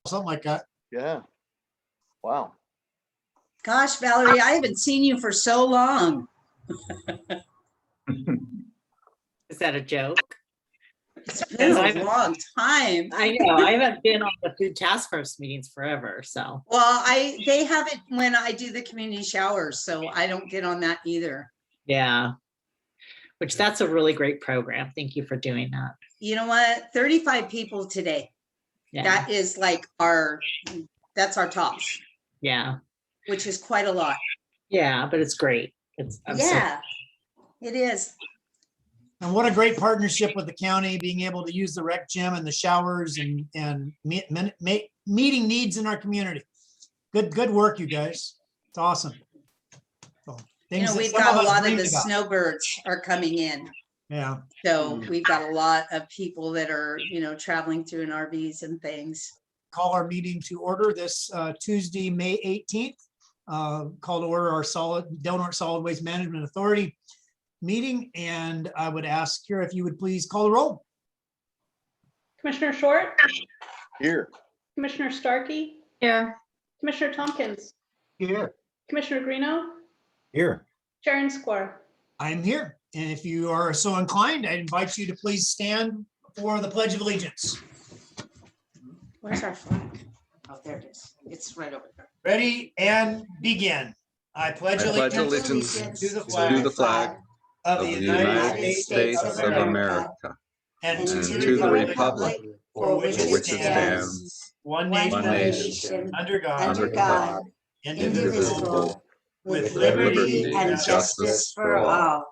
something like that. Yeah. Wow. Gosh, Valerie, I haven't seen you for so long. Is that a joke? It's been a I've- long time. I know, I haven't been on the food task force meetings forever, so. Well, they have it when I do the community showers, so I don't get on that either. Yeah. Which that's a really great program. Thank you for doing that. You know what? 35 people today. Yeah. That is like that's our tops, Yeah. which is quite a lot. Yeah, but it's great. Yeah, it is. And what a great partnership with the county, being able to use the rec gym and the showers and meeting needs in our community. Good work, you guys. It's awesome. So, You know, that we've some got a us lot of dreamed the about. snowbirds are coming in. Yeah. So we've got a lot of people that are, you know, traveling through in RVs and things. Call our meeting to order this Tuesday, May 18th. Call to order our Del Norte Solid Waste Management Authority meeting. And I would ask here if you would please call the roll. Commissioner Short, Here. Commissioner Starkey, Here. Commissioner Tompkins, Here. Commissioner Greeno, Here. Sharon Square. I'm here. And if you are so inclined, I invite you to please stand for the Pledge of Allegiance. Where's our flag? Oh, there it is. It's right over there. Ready and begin. I pledge allegiance to the flag of the United States of America and to the republic for which it stands, one nation, under God, indivisible, with liberty and justice for all.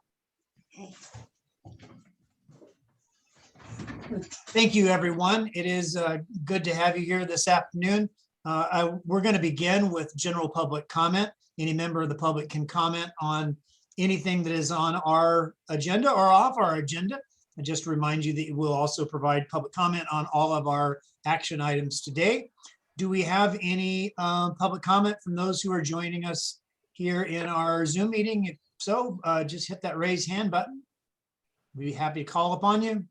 Thank you, everyone. It is good to have you here this afternoon. We're going to begin with general public comment. Any member of the public can comment on anything that is on our agenda or off our agenda. I just remind you that we'll also provide public comment on all of our action items today. Do we have any public comment from those who are joining us here in our Zoom meeting? If so, just hit that raise hand button. We'd be happy to call upon you.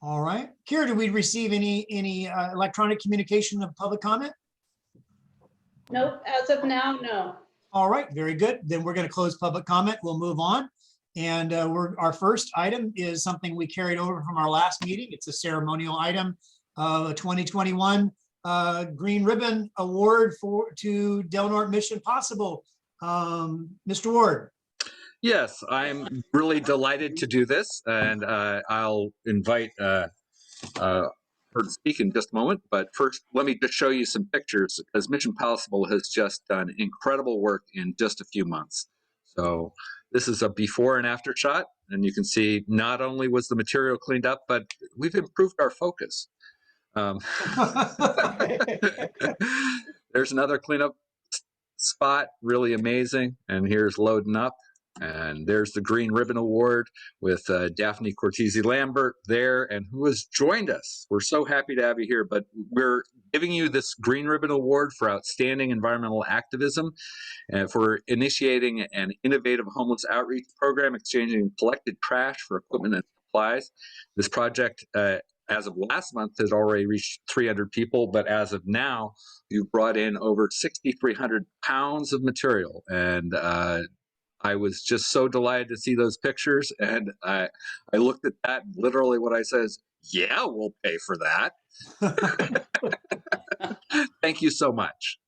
All right. Kira, did we receive any electronic communication of public comment? Nope, as of now, no. All right, very good. Then we're going to close public comment. We'll move on. And our first item is something we carried over from our last meeting. It's a ceremonial item of a 2021 Green Ribbon Award to Del Norte Mission Possible. Mr. Ward. Yes, I'm really delighted to do this, and I'll invite her to speak in just a moment. But first, let me just show you some pictures, because Mission Possible has just done incredible work in just a few months. So this is a before and after shot, and you can see not only was the material cleaned up, but we've improved our focus. There's another cleanup spot, really amazing, and here's loading up. And there's the Green Ribbon Award with Daphne Cortese-Lambert there, and who has joined us. We're so happy to have you here, but we're giving you this Green Ribbon Award for outstanding environmental activism and for initiating an innovative homeless outreach program, exchanging collected trash for equipment and supplies. This project, as of last month, has already reached 300 people, but as of now, you've brought in over 6,300 pounds of material, and I was just so delighted to see those pictures, and I looked at that, and literally what I said is, yeah, we'll pay for that. Thank you so much.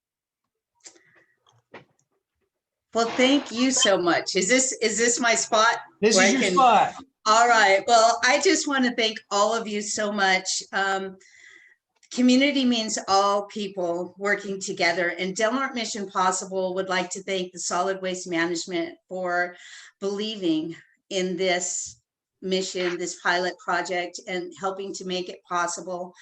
Well, thank you so much. Is this my spot? This where is I your can- spot. All right. Well, I just want to thank all of you so much. Community means all people working together, and Del Norte Mission Possible would like to thank the Solid Waste Management for believing in this mission, this pilot project, and helping to make it possible.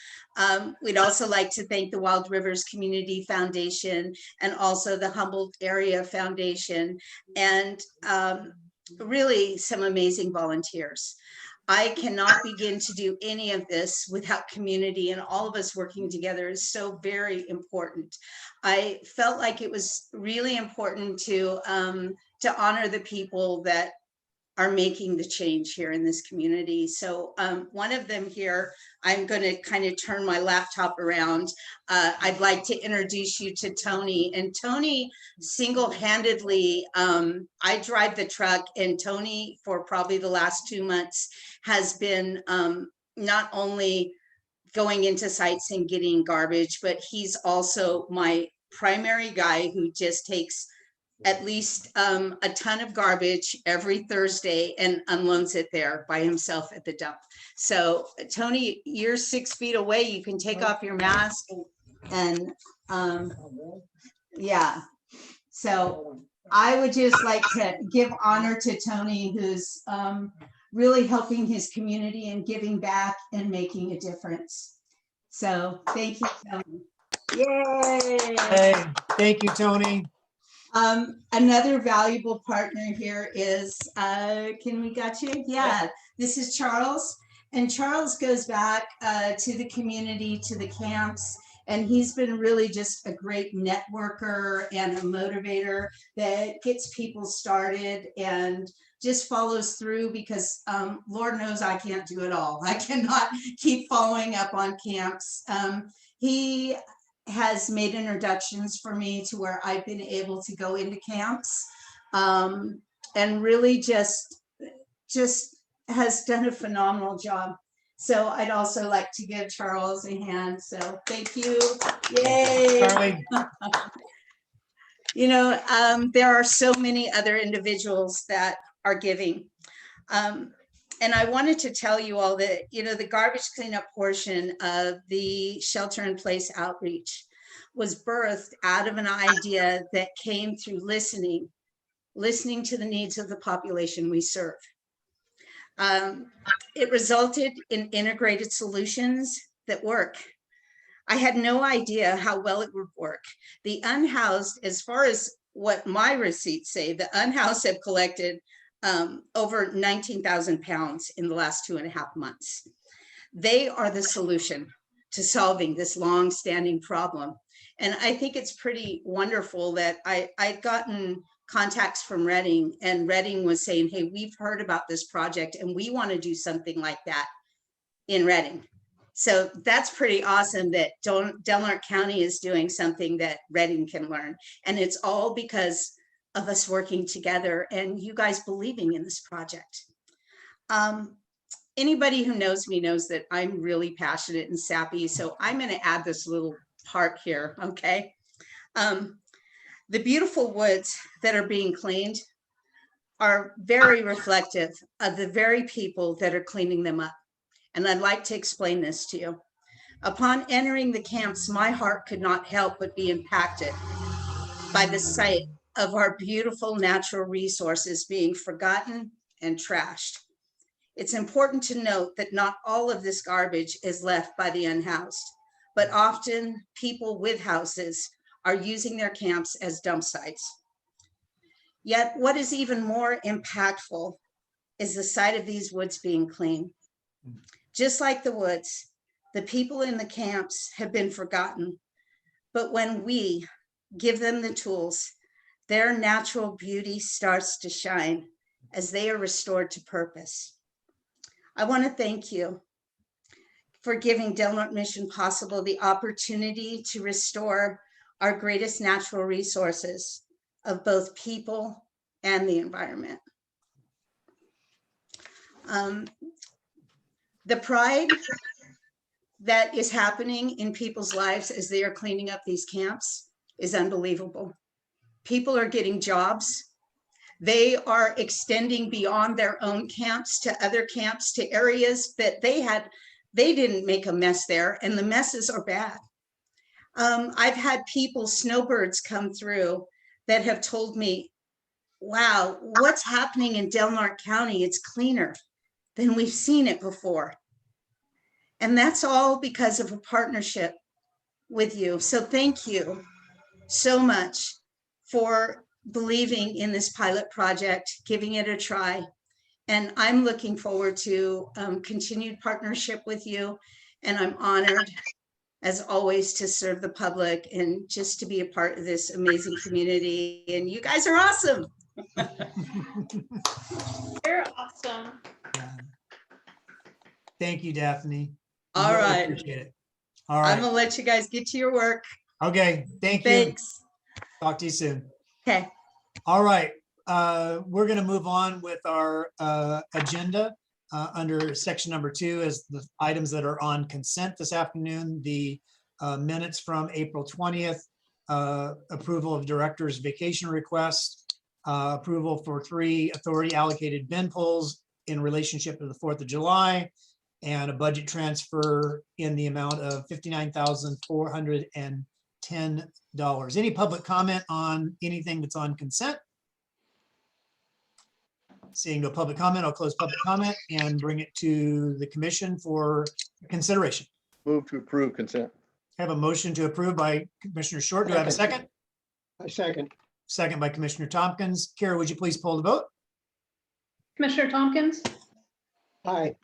We'd also like to thank the Wild Rivers Community Foundation and also the Humboldt Area Foundation, and really some amazing volunteers. I cannot begin to do any of this without community, and all of us working together is so very important. I felt like it was really important to honor the people that are making the change here in this community. So one of them here, I'm going to kind of turn my laptop around. I'd like to introduce you to Tony. And Tony single-handedly, I drive the truck, and Tony, for probably the last 2 months, has been not only going into sites and getting garbage, but he's also my primary guy who just takes at least a ton of garbage every Thursday and unloads it there by himself at the dump. So Tony, you're 6 feet away. You can take off your mask and yeah. So I would just like to give honor to Tony, who's really helping his community and giving back and making a difference. So thank you, Tony. Yay! Hey, thank you, Tony. Another valuable partner here is, can we got you? Yeah, this is Charles. And Charles goes back to the community, to the camps, and he's been really just a great networker and a motivator that gets people started and just follows through, because Lord knows I can't do it all. I cannot keep following up on camps. He has made introductions for me to where I've been able to go into camps, and really just has done a phenomenal job. So I'd also like to give Charles a hand. So thank you. Yay. Charlie, You know, there are so many other individuals that are giving. And I wanted to tell you all that, you know, the garbage cleanup portion of the shelter in place outreach was birthed out of an idea that came through listening to the needs of the population we serve. It resulted in integrated solutions that work. I had no idea how well it would work. The unhoused, as far as what my receipts say, the unhoused have collected over 19,000 pounds in the last 2.5 months. They are the solution to solving this long-standing problem. And I think it's pretty wonderful that I'd gotten contacts from Reading, and Reading was saying, hey, we've heard about this project and we want to do something like that in Reading. So that's pretty awesome that Del Norte County is doing something that Reading can learn. And it's all because of us working together and you guys believing in this project. Anybody who knows me knows that I'm really passionate and sappy. So I'm going to add this little part here, okay? The beautiful woods that are being cleaned are very reflective of the very people that are cleaning them up. And I'd like to explain this to you. Upon entering the camps, my heart could not help but be impacted by the sight of our beautiful natural resources being forgotten and trashed. It's important to note that not all of this garbage is left by the unhoused, but often people with houses are using their camps as dump sites. Yet what is even more impactful is the sight of these woods being clean. Just like the woods, the people in the camps have been forgotten, but when we give them the tools, their natural beauty starts to shine as they are restored to purpose. I want to thank you for giving Del Norte Mission Possible the opportunity to restore our greatest natural resources of both people and the environment. The pride that is happening in people's lives as they are cleaning up these camps is unbelievable. People are getting jobs. They are extending beyond their own camps to other camps, to areas that they didn't make a mess there, and the messes are bad. I've had people, snowbirds, come through that have told me, wow, what's happening in Del Norte County? It's cleaner than we've seen it before. And that's all because of a partnership with you. So thank you so much for believing in this pilot project, giving it a try. And I'm looking forward to continued partnership with you. And I'm honored, as always, to serve the public and just to be a part of this amazing community. And you guys are awesome. You're awesome. Thank you, Daphne. We All really right. Appreciate it. All I'm right. gonna let you guys get to your work. Okay. Thank you. Thanks. Talk to you soon. Okay. All right. We're going to move on with our agenda under section number 2 as the items that are on consent this afternoon. The minutes from April 20th, approval of director's vacation request, approval for 3 authority allocated bin pulls in relationship to the 4th of July, and a budget transfer in the amount of $59,410. Any public comment on anything that's on consent? Seeing no public comment, I'll close public comment and bring it to the commission for consideration. Move to approve consent. I have a motion to approve by Commissioner Short. Do I have a second? I second. Second by Commissioner Tompkins. Kara, would you please poll the vote? Commissioner Tompkins, Aye.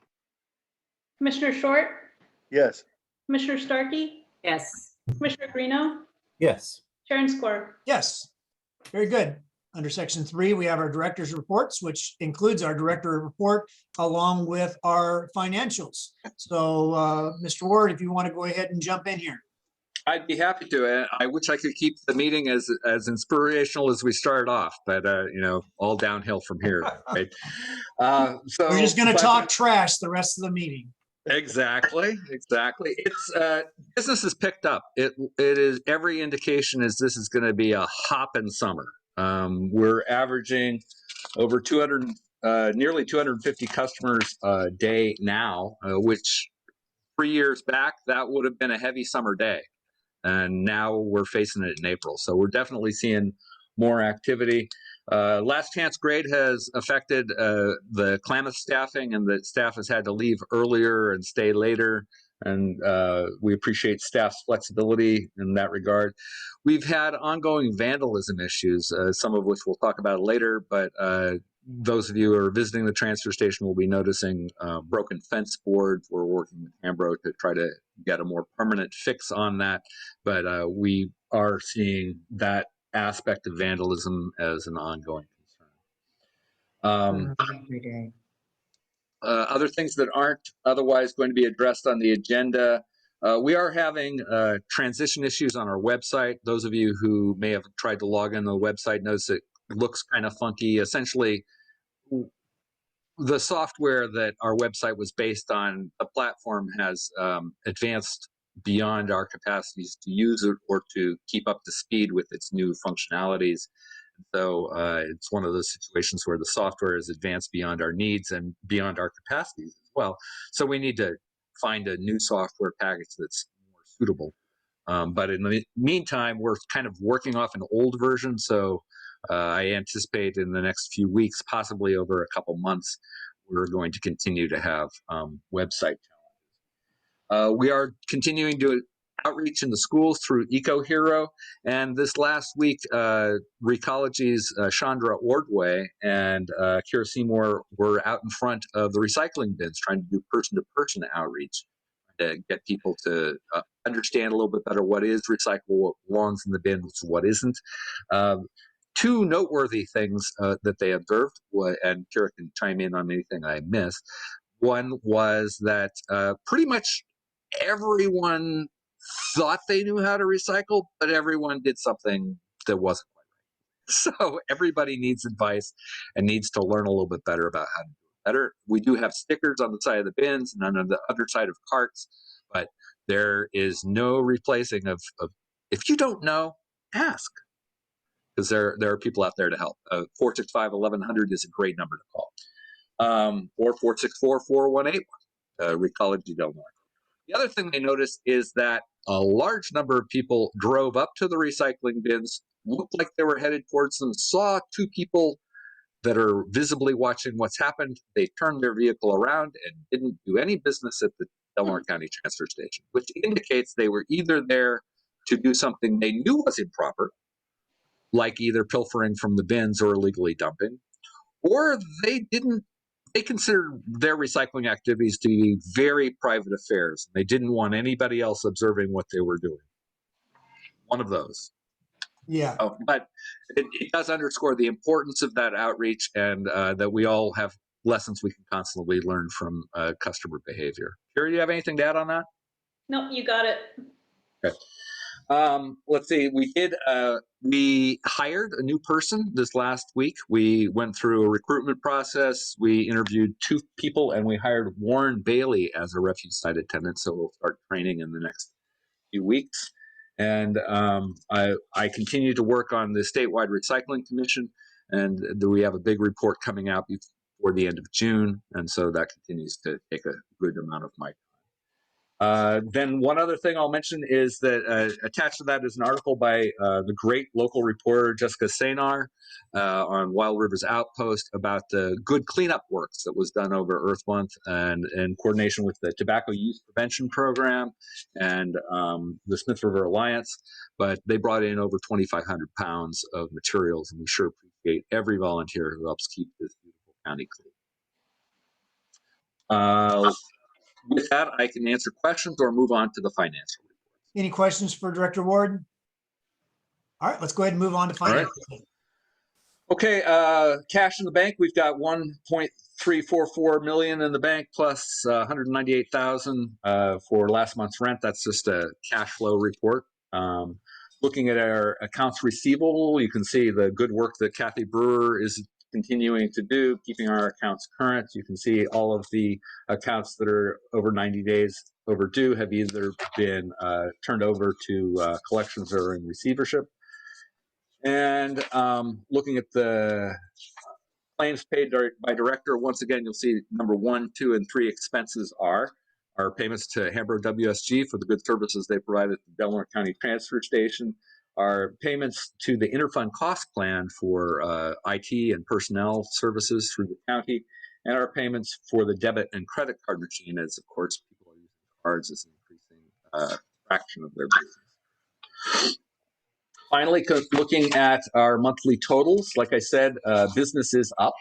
Commissioner Short, Yes. Commissioner Starkey, Yes. Commissioner Greeno, Yes. Chair Score. Yes. Very good. Under section 3, we have our director's reports, which includes our director report along with our financials. So, Mr. Ward, if you want to go ahead and jump in here. I'd be happy to. I wish I could keep the meeting as inspirational as we started off, but all downhill from here. Right? So We're just going to but- talk trash the rest of the meeting. Exactly. It's business has picked up. It is, every indication is this is going to be a hopping summer. We're averaging over 200, nearly 250 customers a day now, which 3 years back that would have been a heavy summer day, and now we're facing it in April. So we're definitely seeing more activity. Last chance grade has affected the Klamath staffing, and the staff has had to leave earlier and stay later. And we appreciate staff's flexibility in that regard. We've had ongoing vandalism issues, some of which we'll talk about later, but those of you who are visiting the transfer station will be noticing broken fence boards. We're working with Ambro to try to get a more permanent fix on that, but we are seeing that aspect of vandalism as an ongoing concern. Every day. Other things that aren't otherwise going to be addressed on the agenda, we are having transition issues on our website. Those of you who may have tried to log in the website notice it looks kind of funky. Essentially, the software that our website was based on, the platform has advanced beyond our capacities to use it or to keep up to speed with its new functionalities. So it's one of those situations where the software is advanced beyond our needs and beyond our capacities as well. So we need to find a new software package that's more suitable. But in the meantime, we're kind of working off an old version. So I anticipate in the next few weeks, possibly over a couple months, we're going to continue to have website challenges. We are continuing to outreach in the schools through EcoHero. And this last week, Recology's Chandra Ordway and Kira Seymour were out in front of the recycling bins trying to do person-to-person outreach to get people to understand a little bit better what is recyclable, what belongs in the bins, what isn't. Two noteworthy things that they observed, and Kira can chime in on anything I miss. One was that pretty much everyone thought they knew how to recycle, but everyone did something that wasn't quite right. So everybody needs advice and needs to learn a little bit better about how to do it better. We do have stickers on the side of the bins and on the other side of carts, but there is no replacing of if you don't know, ask. Because there are people out there to help. 465-1100 is a great number to call. Or 464-4181, Recology Del Norte. The other thing they noticed is that a large number of people drove up to the recycling bins, looked like they were headed towards them, saw two people that are visibly watching what's happened. They turned their vehicle around and didn't do any business at the Del Norte County Transfer Station, which indicates they were either there to do something they knew was improper, like either pilfering from the bins or illegally dumping, or they considered their recycling activities to be very private affairs. They didn't want anybody else observing what they were doing. One of those. Yeah, But it does underscore the importance of that outreach, and that we all have lessons we can constantly learn from customer behavior. Carrie, do you have anything to add on that? No, you got it. Okay. Let's see. We hired a new person this last week. We went through a recruitment process. We interviewed 2 people, and we hired Warren Bailey as a refuse site attendant. So we'll start training in the next few weeks. And I continue to work on the statewide recycling commission, and we have a big report coming out before the end of June, and so that continues to take a good amount of my time. Then one other thing I'll mention is that attached to that is an article by the great local reporter Jessica Sanar on Wild Rivers Outpost about the good cleanup works that was done over Earth Month, and in coordination with the Tobacco Use Prevention Program and the Smith River Alliance. But they brought in over 2,500 pounds of materials, and we sure appreciate every volunteer who helps keep this beautiful county clean. With that, I can answer questions or move on to the financial report. any questions for Director Ward? All right, let's go ahead and move on to finance. Okay, cash in the bank, we've got 1.344 million in the bank plus 198,000 for last month's rent. That's just a cash flow report. Looking at our accounts receivable, you can see the good work that Kathy Brewer is continuing to do, keeping our accounts current. You can see all of the accounts that are over 90 days overdue have either been turned over to collections or in receivership. And looking at the claims paid by director, once again, you'll see number 1, 2, and 3 expenses are our payments to Hambro WSG for the good services they provided at the Delaware County Transfer Station, our payments to the interfund cost plan for IT and personnel services through the county, and our payments for the debit and credit card machine, as of course people are using cards as an increasing fraction of their business. Finally, looking at our monthly totals, like I said, business is up.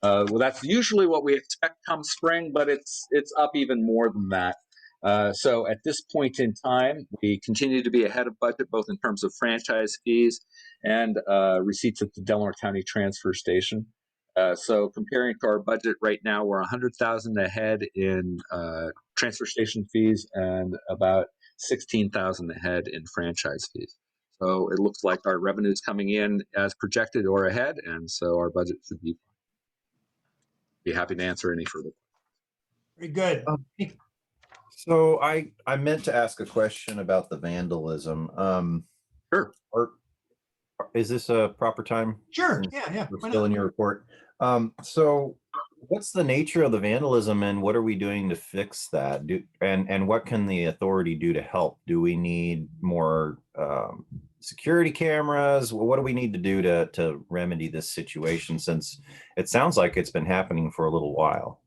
Well, that's usually what we expect come spring, but it's up even more than that. So at this point in time, we continue to be ahead of budget, both in terms of franchise fees and receipts at the Delaware County Transfer Station. So comparing to our budget right now, we're 100,000 ahead in transfer station fees and about 16,000 ahead in franchise fees. So it looks like our revenue is coming in as projected or ahead, and so our budget should be happy to answer any further. Very good. So I meant to ask a question about the vandalism. Sure. Or is this a proper time? Sure. Yeah. We're Why still not? in your report. So what's the nature of the vandalism, and what are we doing to fix that? And what can the authority do to help? Do we need more security cameras? What do we need to do to remedy this situation, since it sounds like it's been happening for a little while?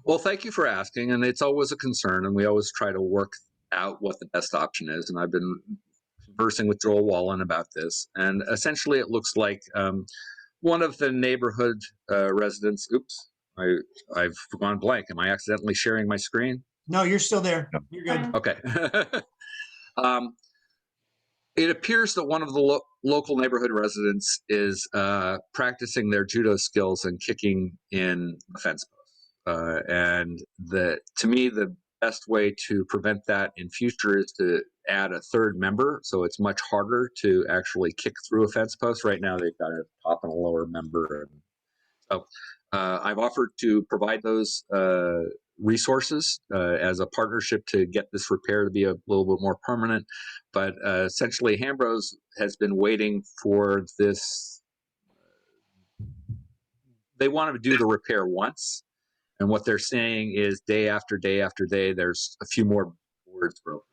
Well, thank you for asking, and it's always a concern, and we always try to work out what the best option is. And I've been conversing with Joel Wallen about this, and essentially it looks like one of the neighborhood residents, oops, I've gone blank. Am I accidentally sharing my screen? No, you're still there. No. You're good. Okay. It appears that one of the local neighborhood residents is practicing their judo skills and kicking in a fence post. And to me, the best way to prevent that in future is to add a third member. So it's much harder to actually kick through a fence post. Right now, they've got a top and a lower member. And so I've offered to provide those resources as a partnership to get this repair to be a little bit more permanent. But essentially, Hambros has been waiting for this. They want to do the repair once. And what they're saying is day after day after day, there's a few more boards broken.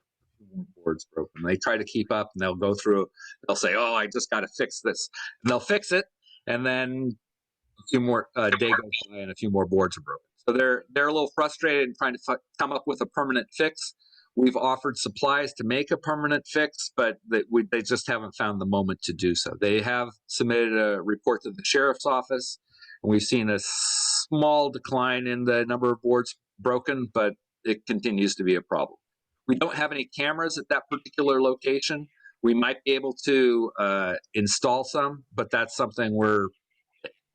They try to keep up, and they'll go through, they'll say, oh, I just got to fix this. And they'll fix it. And then a few more day goes by and a few more boards are broken. So they're a little frustrated and trying to come up with a permanent fix. We've offered supplies to make a permanent fix, but they just haven't found the moment to do so. They have submitted a report to the sheriff's office, and we've seen a small decline in the number of boards broken, but it continues to be a problem. We don't have any cameras at that particular location, We might be able to install some, but that's something we're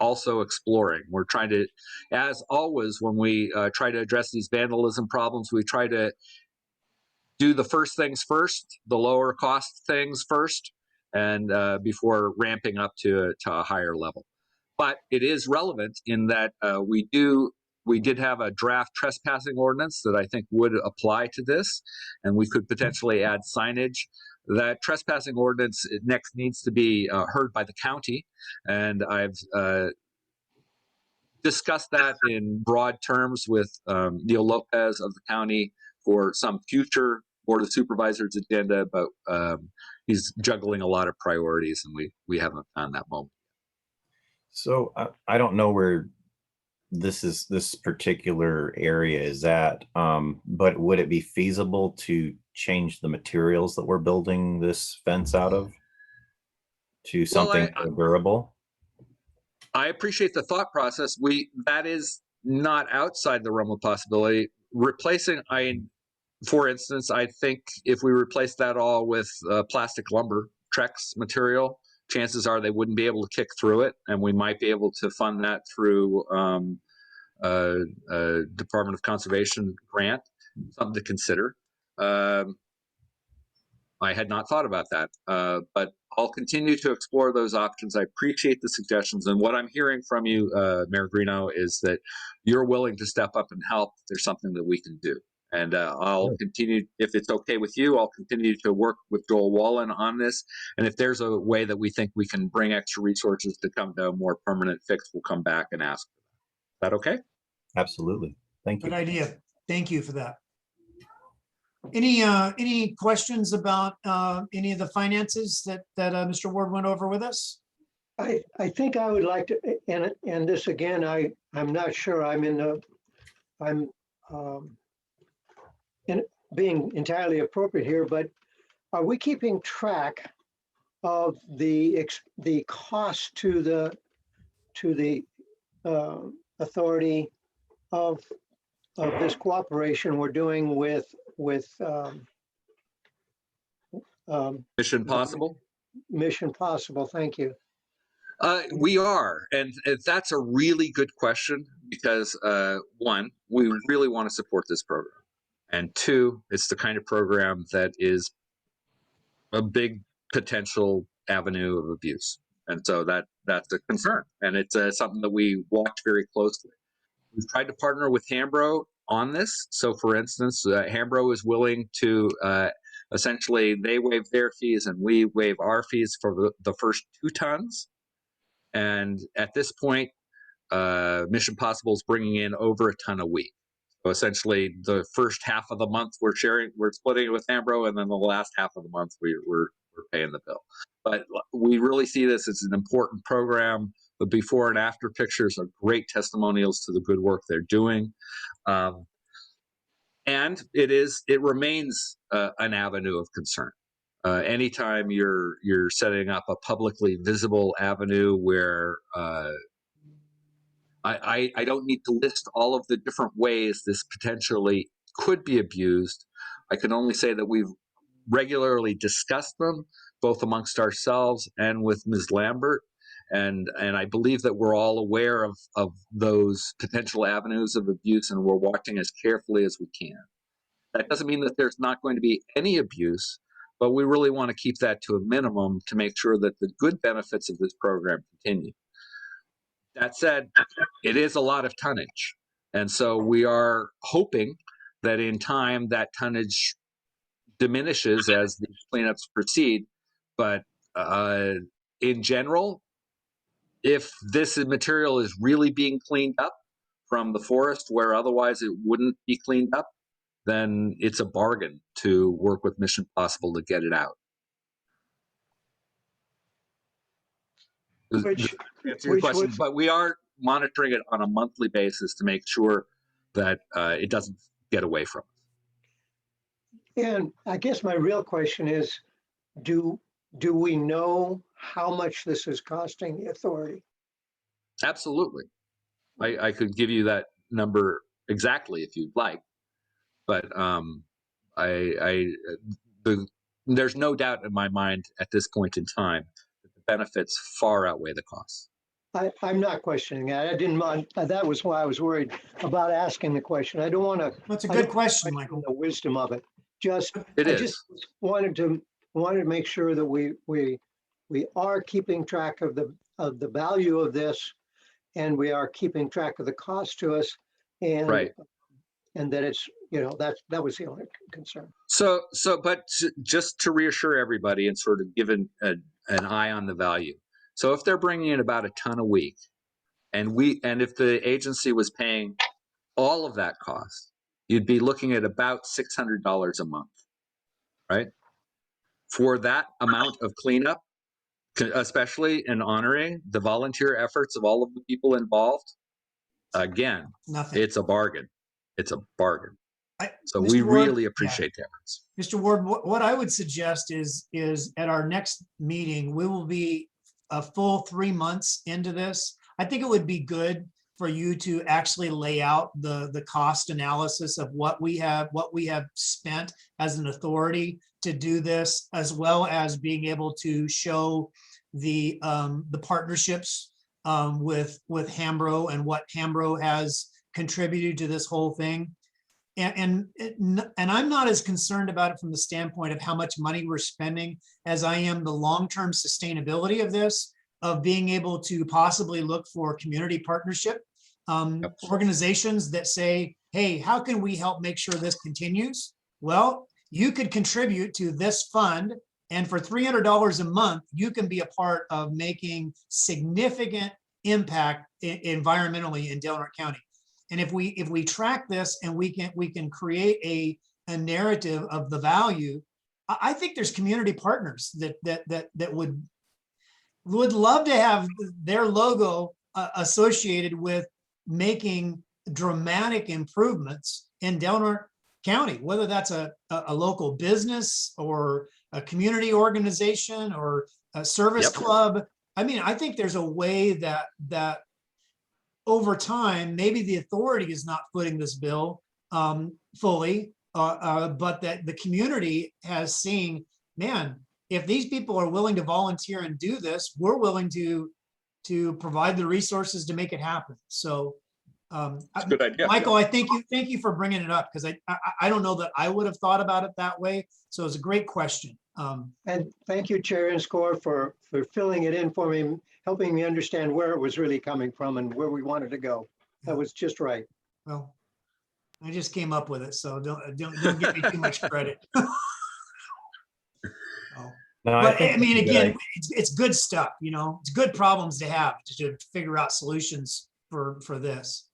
also exploring. We're trying to, as always, when we try to address these vandalism problems, we try to do the first things first, the lower cost things first, and before ramping up to a higher level. But it is relevant in that we did have a draft trespassing ordinance that I think would apply to this, and we could potentially add signage. That trespassing ordinance next needs to be heard by the county, and I've discussed that in broad terms with Neil Lopez of the county for some future Board of Supervisors agenda, but he's juggling a lot of priorities, and we haven't found that moment. So I don't know where this particular area is at, but would it be feasible to change the materials that we're building this fence out of to something more durable? I appreciate the thought process. That is not outside the realm of possibility. Replacing, for instance, I think if we replace that all with plastic lumber, Trex material, chances are they wouldn't be able to kick through it, and we might be able to fund that through Department of Conservation grant. Something to consider. I had not thought about that, but I'll continue to explore those options. I appreciate the suggestions, and what I'm hearing from you, Mayor Greeno, is that you're willing to step up and help if there's something that we can do. And I'll continue, if it's okay with you, I'll continue to work with Joel Wallen on this. And if there's a way that we think we can bring extra resources to come to a more permanent fix, we'll come back and ask. Is that okay? Absolutely. Thank you. Good idea. Thank you for that. Any questions about any of the finances that Mr. Ward went over with us? I think I would like to, and this again, I'm not sure I'm in being entirely appropriate here, but are we keeping track of the cost to the authority of this cooperation we're doing with Mission Possible? Mission Possible? Thank you. We are, and that's a really good question because one, we really want to support this program, and two, it's the kind of program that is a big potential avenue of abuse, and so that's a concern, and it's something that we watch very closely. We've tried to partner with Hambro on this. So, for instance, Hambro is willing to essentially they waive their fees and we waive our fees for the first 2 tons. And at this point, Mission Possible is bringing in over a ton a week. So essentially, the first half of the month we're splitting it with Hambro, and then the last half of the month we're paying the bill. But we really see this as an important program. The before and after pictures are great testimonials to the good work they're doing. And it remains an avenue of concern. Anytime you're setting up a publicly visible avenue where I don't need to list all of the different ways this potentially could be abused. I can only say that we've regularly discussed them, both amongst ourselves and with Ms. Lambert. And I believe that we're all aware of those potential avenues of abuse, and we're watching as carefully as we can. That doesn't mean that there's not going to be any abuse, but we really want to keep that to a minimum to make sure that the good benefits of this program continue. That said, it is a lot of tonnage. And so we are hoping that in time that tonnage diminishes as the cleanups proceed. But in general, if this material is really being cleaned up from the forest where otherwise it wouldn't be cleaned up, then it's a bargain to work with Mission Possible to get it out. But we are monitoring it on a monthly basis to make sure that it doesn't get away from us. And I guess my real question is, do we know how much this is costing the authority? Absolutely. I could give you that number exactly if you'd like, but the there's no doubt in my mind at this point in time that the benefits far outweigh the costs. I'm not questioning that. I didn't mind. That was why I was worried about asking the question. I don't want to. That's a good question, Michael. The wisdom of it. Just, It I is. just wanted to make sure that we are keeping track of the value of this, and we are keeping track of the cost to us, and Right. and that it's, you know, that was the only concern. But just to reassure everybody and sort of give an eye on the value. So if they're bringing in about a ton a week, and if the agency was paying all of that cost, you'd be looking at about $600 a month, right? For that amount of cleanup, especially in honoring the volunteer efforts of all of the people involved, again, Nothing. it's a bargain. It's a bargain. So Mr. we Ward, really yeah. appreciate the efforts. Mr. Ward, what I would suggest is at our next meeting, we will be a full 3 months into this. I think it would be good for you to actually lay out the cost analysis of what we have spent as an authority to do this, as well as being able to show the partnerships with Hambro and what Hambro has contributed to this whole thing. And I'm not as concerned about it from the standpoint of how much money we're spending as I am the long-term sustainability of this, of being able to possibly look for community partnership organizations that say, hey, how can we help make sure this continues? Well, you could contribute to this fund, and for $300 a month, you can be a part of making significant impact environmentally in Del Norte County. And if we track this and we can create a narrative of the value, I think there's community partners that would love to have their logo associated with making dramatic improvements in Del Norte County, whether that's a local business or a community organization or a service club. I mean, I think there's a way that over time, maybe the authority is not footing this bill fully, but that the community has seen, man, if these people are willing to volunteer and do this, we're willing to provide the resources to make it happen. So, Good idea. Michael, I thank you for bringing it up, because I don't know that I would have thought about it that way. So it's a great question. And thank you, Chair Inscore, for filling it in for me, helping me understand where it was really coming from and where we wanted to go. That was just right. Well, I just came up with it, so don't give me too much credit. No, But think I mean, that's a good again, idea. it's good stuff, you know, it's good problems to have to figure out solutions for this.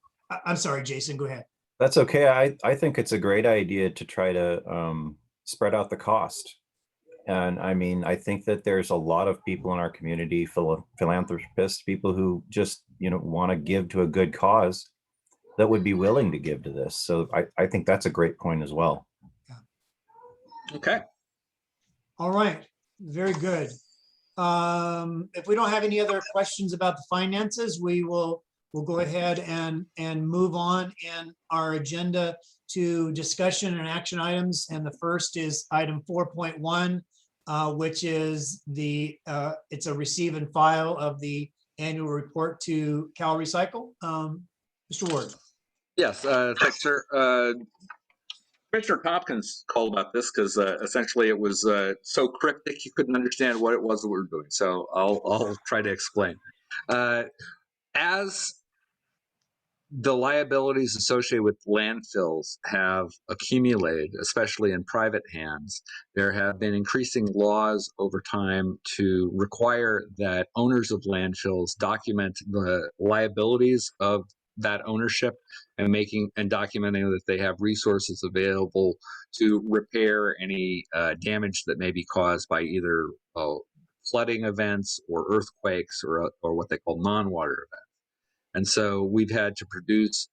I'm sorry, Jason, go ahead. That's okay. I think it's a great idea to try to spread out the cost. And I mean, I think that there's a lot of people in our community, philanthropists, people who just, you know, want to give to a good cause, that would be willing to give to this. So I think that's a great point as well. Okay. All right, very good. If we don't have any other questions about the finances, we'll go ahead and move on in our agenda to discussion and action items. And the first is item 4.1, which is it's a receive and file of the annual report to Cal Recycle. Mr. Ward. Yes, thanks, sir. Commissioner Tompkins called about this because essentially it was so cryptic you couldn't understand what it was that we were doing. So I'll try to explain. As the liabilities associated with landfills have accumulated, especially in private hands, there have been increasing laws over time to require that owners of landfills document the liabilities of that ownership and documenting that they have resources available to repair any damage that may be caused by either flooding events or earthquakes or what they call non-water events. And so we've had to produce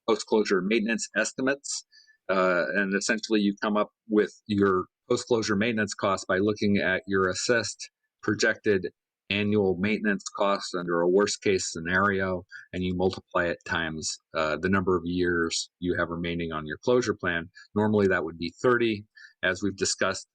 post-closure maintenance estimates. And essentially you come up with your post-closure maintenance costs by looking at your assessed projected annual maintenance costs under a worst case scenario, and you multiply it times the number of years you have remaining on your closure plan. Normally that would be 30. As we've discussed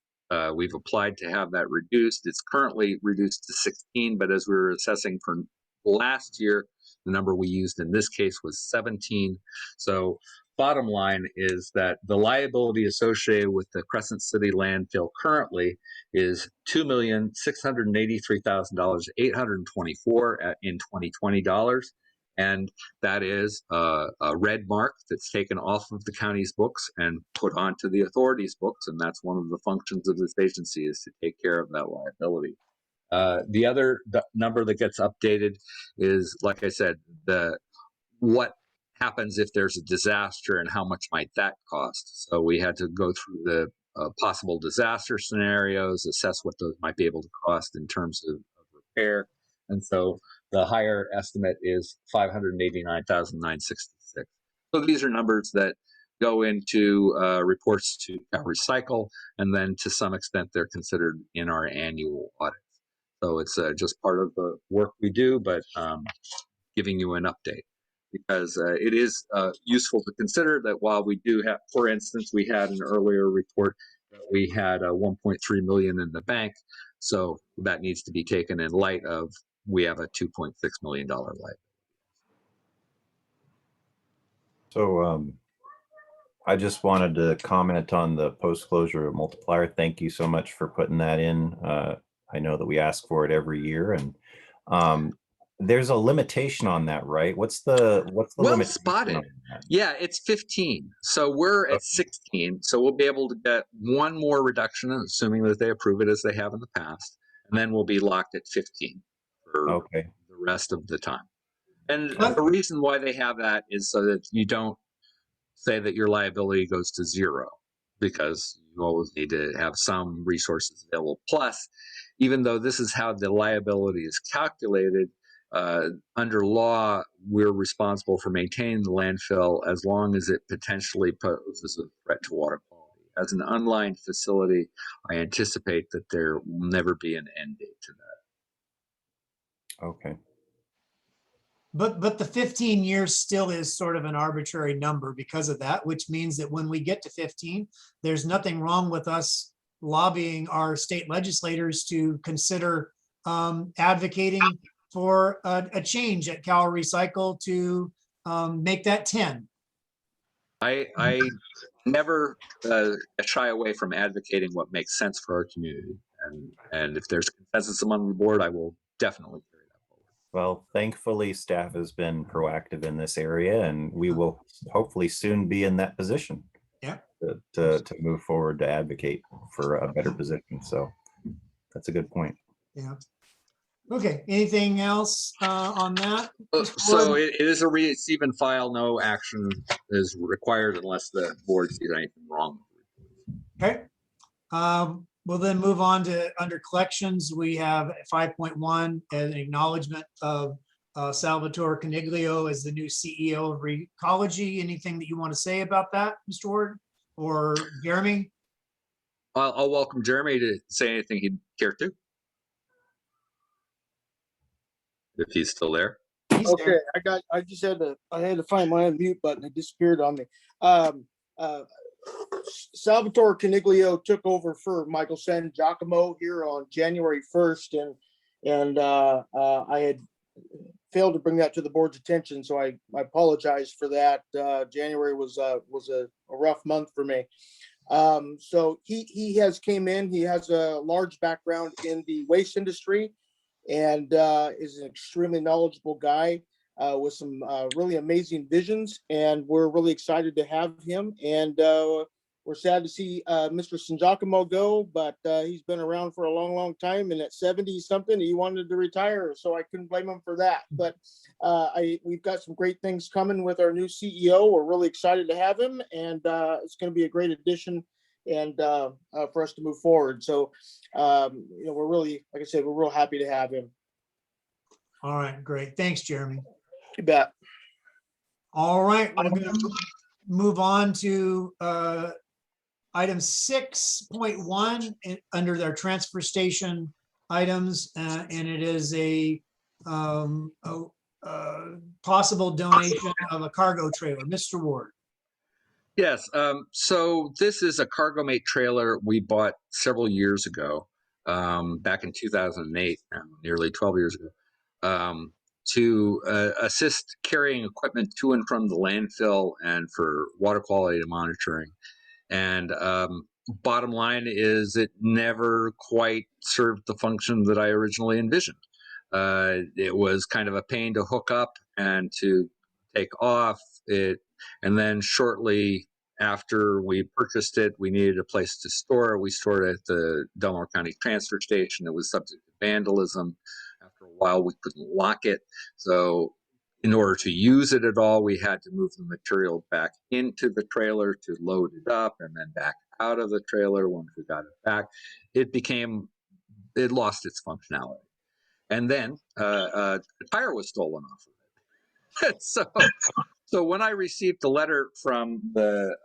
we've applied to have that reduced. It's currently reduced to 16, but as we were assessing for last year, the number we used in this case was 17. So bottom line is that the liability associated with the Crescent City landfill currently is $2,683,824 in 2020 dollars. And that is a red mark that's taken off of the county's books and put onto the authority's books. And that's one of the functions of this agency, is to take care of that liability. The other number that gets updated is, like I said, what happens if there's a disaster and how much might that cost. So we had to go through the possible disaster scenarios, assess what those might be able to cost in terms of repair. And so the higher estimate is $589,966. So these are numbers that go into reports to Cal Recycle, and then to some extent they're considered in our annual audits. So it's just part of the work we do, but giving you an update, because it is useful to consider that while we do have, for instance, we had an earlier report that we had 1.3 million in the bank. So that needs to be taken in light of, we have a $2.6 million liability. So I just wanted to comment on the post-closure multiplier. Thank you so much for putting that in. I know that we ask for it every year, and there's a limitation on that, right? What's the Well limitation spotted. on that? Yeah, it's 15. So we're at 16. So we'll be able to get one more reduction, assuming that they approve it as they have in the past. And then we'll be locked at 15 for Okay. the rest of the time. And the reason why they have that is so that you don't say that your liability goes to zero, because you always need to have some resources available. Plus, even though this is how the liability is calculated, under law, we're responsible for maintaining the landfill as long as it potentially poses a threat to water quality. As an unlined facility, I anticipate that there will never be an end date to that. Okay. But the 15 years still is sort of an arbitrary number because of that, which means that when we get to 15, there's nothing wrong with us lobbying our state legislators to consider advocating for a change at Cal Recycle to make that 10. I never shy away from advocating what makes sense for our community. And if there's consensus among the board, I will definitely carry that forward. Well, thankfully, staff has been proactive in this area, and we will hopefully soon be in that position. Yeah. To move forward to advocate for a better position. So that's a good point. Yeah. Okay. Anything else on that? So it is a receive and file. No action is required unless the board sees anything wrong. Okay. We'll then move on to under collections. We have 5.1 an acknowledgement of Salvatore Coniglio as the new CEO of Recology. Anything that you want to say about that, Mr. Ward or Jeremy? I'll welcome Jeremy to say anything he'd care to, if he's still there. He's Okay, there. I just had to find my unmute button. It disappeared on me. Salvatore Coniglio took over for Michael San Giacomo here on January 1st, and I had failed to bring that to the board's attention, so I apologize for that. January was a rough month for me. So he has came in. He has a large background in the waste industry, and is an extremely knowledgeable guy with some really amazing visions, and we're really excited to have him. And we're sad to see Mr. San Giacomo go, but he's been around for a long time, and at 70 something, he wanted to retire, so I couldn't blame him for that. But we've got some great things coming with our new CEO. We're really excited to have him, and it's going to be a great addition and for us to move forward. So we're really, like I said, we're real happy to have him. All right, great. Thanks, Jeremy. You bet. All right, we're going to move on to item 6.1 under their transfer station items, and it is a possible donation of a cargo trailer. Mr. Ward. Yes. So this is a cargo mate trailer we bought several years ago, back in 2008, nearly 12 years ago, to assist carrying equipment to and from the landfill and for water quality monitoring. And bottom line is it never quite served the function that I originally envisioned. It was kind of a pain to hook up and to take off it. And then shortly after we purchased it, we needed a place to store it. We stored it at the Delaware County Transfer Station. It was subject to vandalism. After a while, we couldn't lock it. So in order to use it at all, we had to move the material back into the trailer to load it up and then back out of the trailer. Once we got it back, it lost its functionality. And then a tire was stolen off of it. So when I received a letter from the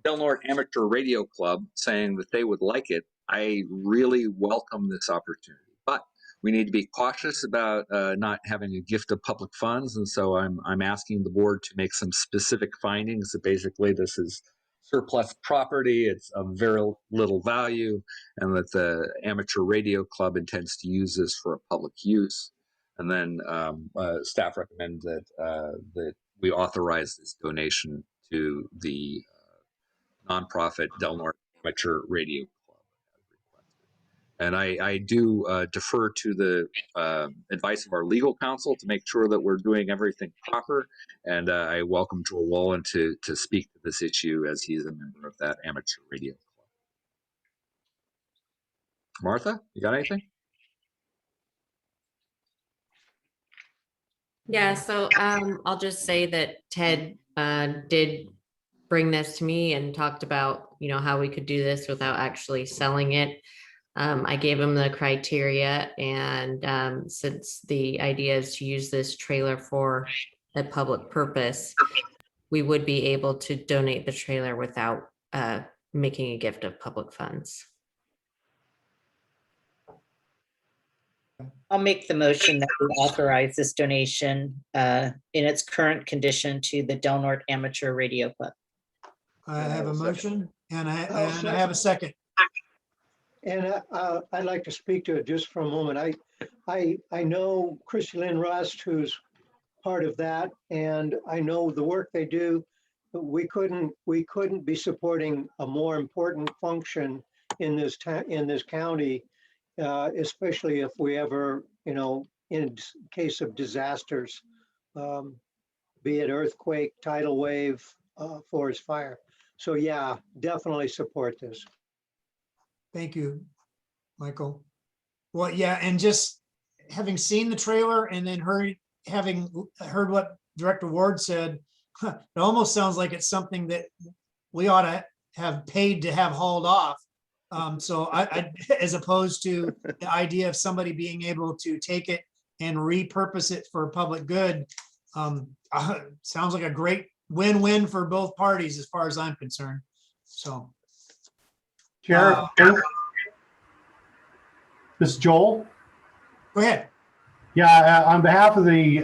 Del Norte Amateur Radio Club saying that they would like it, I really welcome this opportunity. But we need to be cautious about not having a gift of public funds, and so I'm asking the board to make some specific findings that basically this is surplus property, it's of very little value, and that the Amateur Radio Club intends to use this for a public use. And then staff recommend that we authorize this donation to the nonprofit Del Norte Amateur Radio Club. And I do defer to the advice of our legal counsel to make sure that we're doing everything proper. And I welcome Joel Wolin to speak to this issue as he is a member of that amateur radio club. Martha, you got anything? Yeah, so I'll just say that Ted did bring this to me and talked about, how we could do this without actually selling it. I gave him the criteria, and since the idea is to use this trailer for a public purpose, we would be able to donate the trailer without making a gift of public funds. I'll make the motion that we authorize this donation in its current condition to the Del Norte Amateur Radio Club. I have a motion and I have a second. And I'd like to speak to it just for a moment. I know Christy Lynn Rust, who's part of that, and I know the work they do. But we couldn't be supporting a more important function in this county, especially if we ever, in case of disasters, be it earthquake, tidal wave, forest fire. So yeah, definitely support this. Thank you, Michael. Well, yeah, and just having seen the trailer and then having heard what Director Ward said, it almost sounds like it's something that we ought to have paid to have hauled off. So I as opposed to the idea of somebody being able to take it and repurpose it for public good, sounds like a great win-win for both parties as far as I'm concerned. So. Chair, this is Joel. Go ahead. Yeah, on behalf of the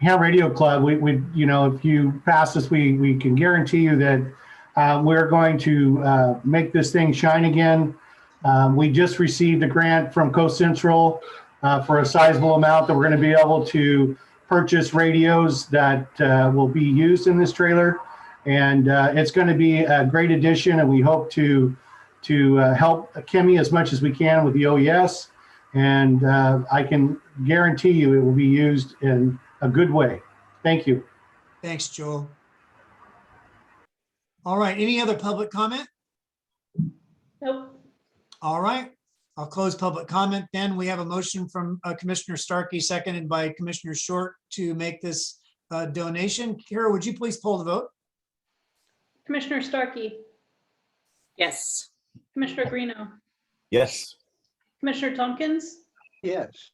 Ham Radio Club, we if you pass this, we can guarantee you that we're going to make this thing shine again. We just received a grant from Coast Central for a sizable amount that we're going to be able to purchase radios that will be used in this trailer. And it's going to be a great addition, and we hope to help Kimmy as much as we can with the OES. And I can guarantee you it will be used in a good way. Thank you. Thanks, Joel. All right, any other public comment? Nope. All right, I'll close public comment then. We have a motion from Commissioner Starkey, seconded by Commissioner Short, to make this donation. Kara, would you please poll the vote? Commissioner Starkey, Yes. Commissioner Greeno, Yes. Commissioner Tompkins, Yes.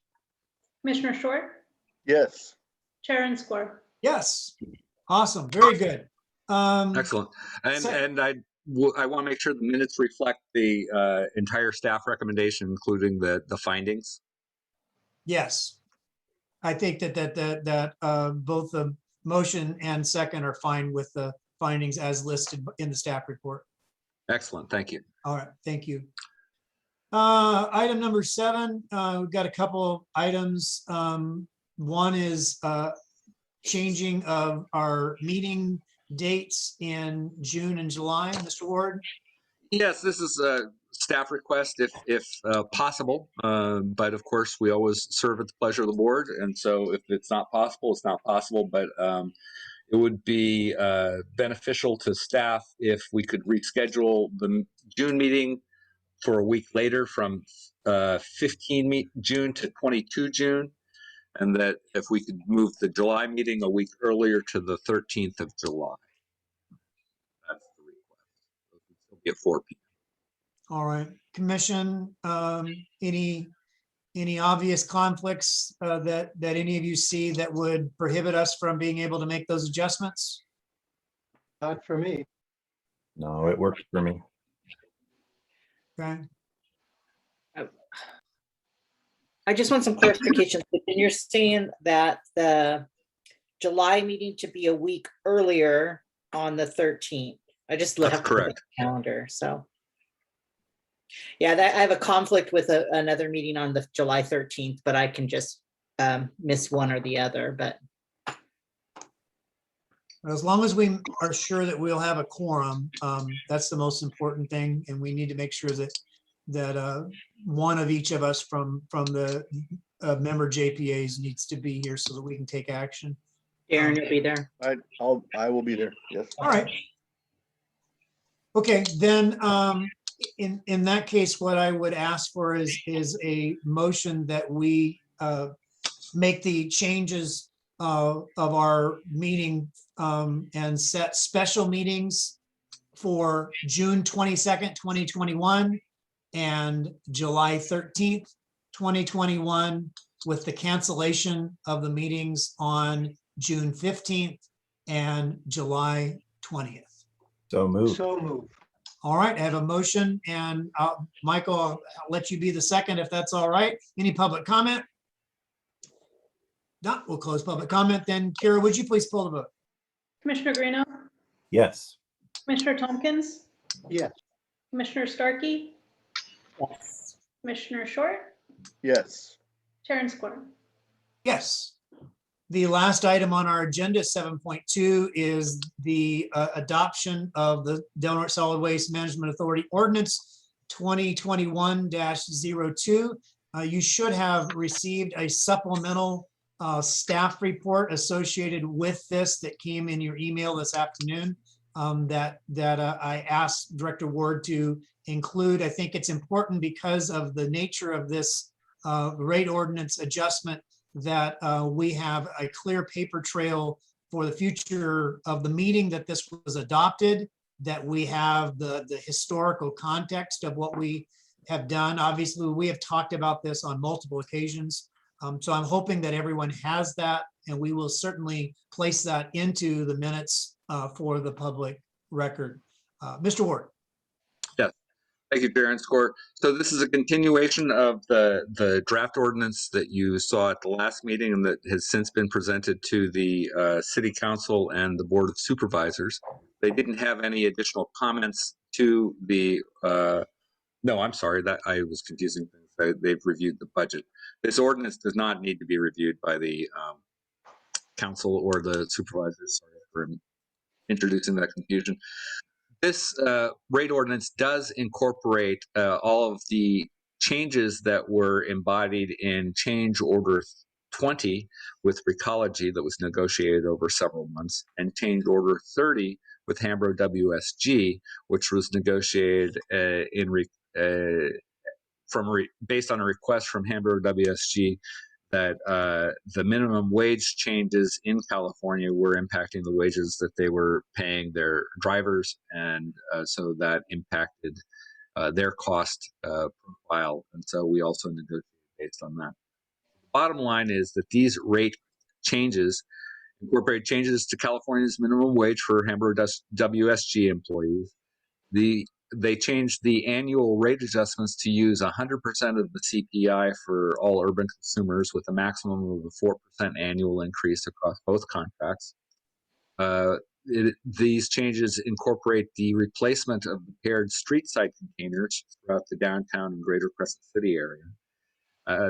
Commissioner Short, Yes. Chair and Square. Yes, awesome, very good. Excellent. And so- and I want to make sure the minutes reflect the entire staff recommendation, including the findings. Yes, I think that both the motion and second are fine with the findings as listed in the staff report. Excellent. Thank you. All right, thank you. Item number 7, we've got a couple of items. One is changing of our meeting dates in June and July. Mr. Ward? Yes, this is a staff request if possible, but of course we always serve at the pleasure of the board, and so if it's not possible, it's not possible, but it would be beneficial to staff if we could reschedule the June meeting for a week later from 15 June to 22 June, and that if we could move the July meeting a week earlier to the 13th of July. That's the request. It would still be at 4 p.m. All right, commission, any obvious conflicts that any of you see that would prohibit us from being able to make those adjustments? Not for me. No, it works for me. Okay, I just want some clarification. Then you're saying that the July meeting to be a week earlier on the 13th. I just That's have to look at correct. the calendar, so. Yeah, that I have a conflict with another meeting on the July 13th, but I can just miss one or the other, but as long as we are sure that we'll have a quorum, that's the most important thing, and we need to make sure that one of each of us from the member JPAs needs to be here so that we can take action. Darren, you'll be there. I will be there. Yes. All right. Okay, then, in that case, what I would ask for is a motion that we make the changes of our meeting and set special meetings for June 22nd, 2021 and July 13th, 2021, with the cancellation of the meetings on June 15th and July 20th. So move. So move. All right, I have a motion, and Michael, I'll let you be the second if that's all right. Any public comment? No, we'll close public comment then. Kira, would you please pull the vote? Commissioner Greeno, Yes. Commissioner Tompkins, Yes. Commissioner Starkey, Yes. Commissioner Short, Yes. Chair and Square. Yes. The last item on our agenda, 7.2, is the adoption of the Del Norte Solid Waste Management Authority Ordinance 2021-02. You should have received a supplemental staff report associated with this that came in your email this afternoon that I asked Director Ward to include. I think it's important because of the nature of this rate ordinance adjustment that we have a clear paper trail for the future of the meeting that this was adopted, that we have the historical context of what we have done. Obviously, we have talked about this on multiple occasions. So I'm hoping that everyone has that, and we will certainly place that into the minutes for the public record. Mr. Ward. Thank you, Chair and Score. So this is a continuation of the draft ordinance that you saw at the last meeting and that has since been presented to the City Council and the Board of Supervisors. They didn't have any additional comments to the, no, I'm sorry, that I was confusing things. They've reviewed the budget. This ordinance does not need to be reviewed by the Council or the Supervisors. Sorry for introducing that confusion. This rate ordinance does incorporate all of the changes that were embodied in Change Order 20 with Recology that was negotiated over several months, and Change Order 30 with Hambro WSG, which was negotiated based on a request from Hambro WSG that the minimum wage changes in California were impacting the wages that they were paying their drivers, and so that impacted their cost profile, and so we also negotiated based on that. Bottom line is that these rate changes incorporate changes to California's minimum wage for Hambro WSG employees. They changed the annual rate adjustments to use 100% of the CPI for all urban consumers with a maximum of a 4% annual increase across both contracts. these changes incorporate the replacement of the paired street side containers throughout the downtown and greater Crescent City area.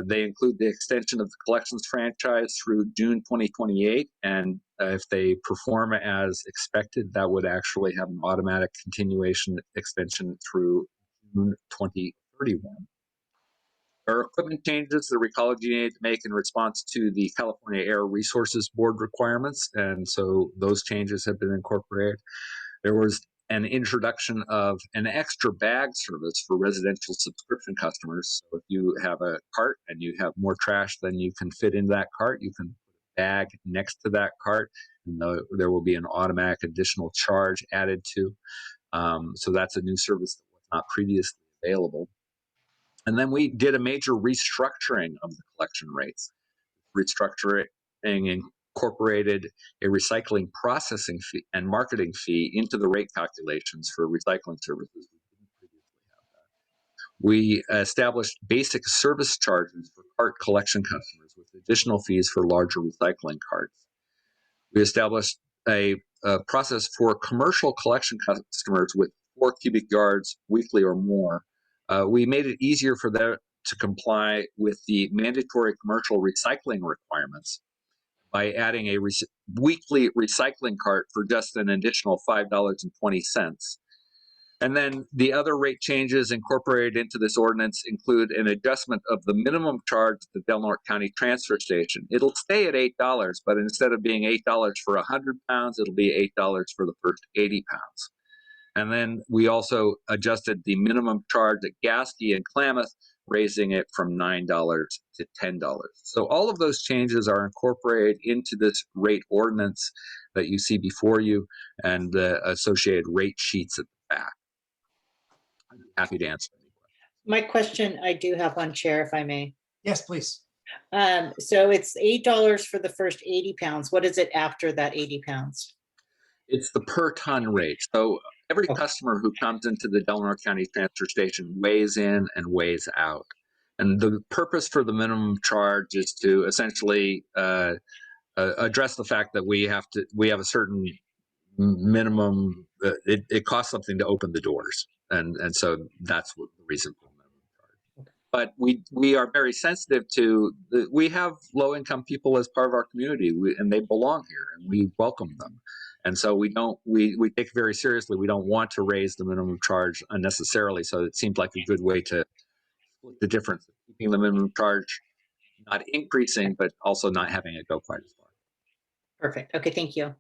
They include the extension of the collections franchise through June 2028, and if they perform as expected, that would actually have an automatic continuation extension through June 2031. There are equipment changes that Recology needed to make in response to the California Air Resources Board requirements, and so those changes have been incorporated. There was an introduction of an extra bag service for residential subscription customers. So if you have a cart and you have more trash than you can fit in that cart, you can put a bag next to that cart, and there will be an automatic additional charge added to. So that's a new service that was not previously available. And then we did a major restructuring of the collection rates. Restructuring incorporated a recycling processing fee and marketing fee into the rate calculations for recycling services. We established basic service charges for cart collection customers with additional fees for larger recycling carts. We established a process for commercial collection customers with 4 cubic yards weekly or more. We made it easier for them to comply with the mandatory commercial recycling requirements by adding a weekly recycling cart for just an additional $5.20. And then the other rate changes incorporated into this ordinance include an adjustment of the minimum charge at the Del Norte County Transfer Station. It'll stay at $8, but instead of being $8 for 100 pounds, it'll be $8 for the first 80 pounds. And then we also adjusted the minimum charge at Gasky and Klamath, raising it from $9 to $10. So all of those changes are incorporated into this rate ordinance that you see before you and the associated rate sheets at the back. I'm happy to answer any questions. My question I do have one, Chair, if I may. Yes, please. So it's $8 for the first 80 pounds. What is it after that 80 pounds? It's the per ton rate. So every customer who comes into the Del Norte County Transfer Station weighs in and weighs out. And the purpose for the minimum charge is to essentially address the fact that we have a certain minimum, it costs something to open the doors. And so that's what the reason for the minimum charge. But we are very sensitive to, we have low income people as part of our community and they belong here and we welcome them. And so we take it very seriously. We don't want to raise the minimum charge unnecessarily. So it seemed like a good way to split the difference, keeping the minimum charge not increasing, but also not having it go quite as far. Perfect. Okay, thank you.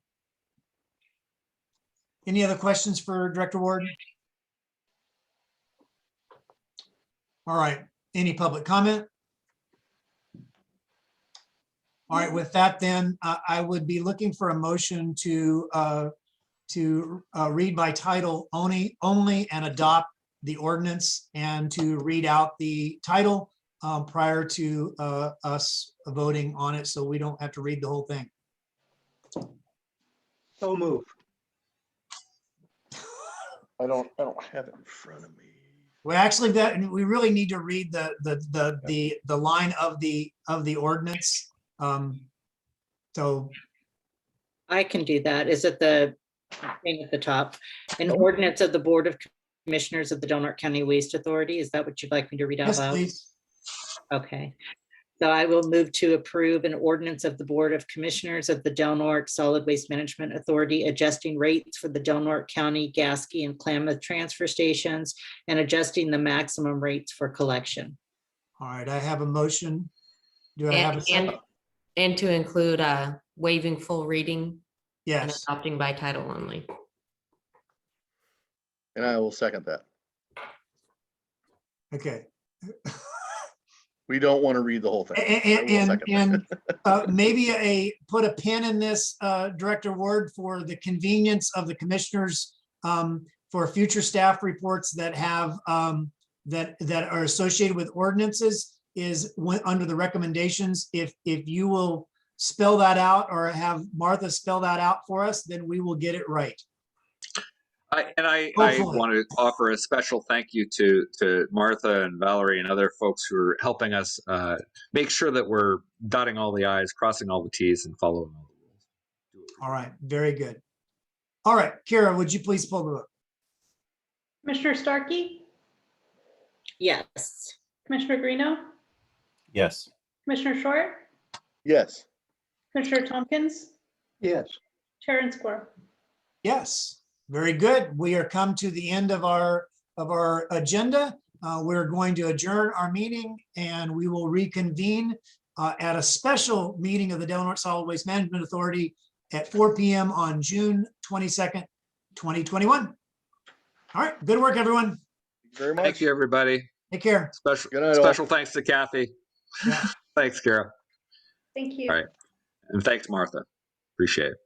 Any other questions for Director Ward? All right, any public comment? All right, with that then, I would be looking for a motion to read by title only and adopt the ordinance and to read out the title prior to us voting on it, so we don't have to read the whole thing. So move. I don't have it in front of me. Well, actually, we really need to read the line of the ordinance. So I can do that. Is it the thing at the top? An ordinance of the Board of Commissioners of the Del Norte County Waste Authority. Is that what you'd like me to read out yes, loud? please. Okay. So I will move to approve an ordinance of the Board of Commissioners of the Del Norte Solid Waste Management Authority, adjusting rates for the Del Norte County, Gasky, and Klamath transfer stations, and adjusting the maximum rates for collection. All right, I have a motion. Do I have a second? And to include waiving full reading and Yes. adopting by title only. And I will second that. Okay. We don't want to read the whole thing. I will second that. Maybe put a pin in this, Director Ward, for the convenience of the commissioners for future staff reports that have that are associated with ordinances is under the recommendations. If you will spell that out or have Martha spell that out for us, then we will get it right. I Hopefully. want to offer a special thank you to Martha and Valerie and other folks who are helping us make sure that we're dotting all the I's, crossing all the T's, and following all the rules. All right, very good. All right, Kara, would you please pull the vote? Commissioner Starkey, Yes. Commissioner Greeno, Yes. Commissioner Short, Yes. Commissioner Tompkins, Yes. Chair and Squirrel. Yes, very good. We are come to the end of our agenda. We're going to adjourn our meeting and we will reconvene at a special meeting of the Del Norte Solid Waste Management Authority at 4 p.m. on June 22nd, 2021. All right, good work, everyone. Thank you very much. Thank you, everybody. Take care. Good night, all. Special thanks to Kathy. Yeah. Thanks, Kara. Thank you. All right. And thanks, Martha. Appreciate it.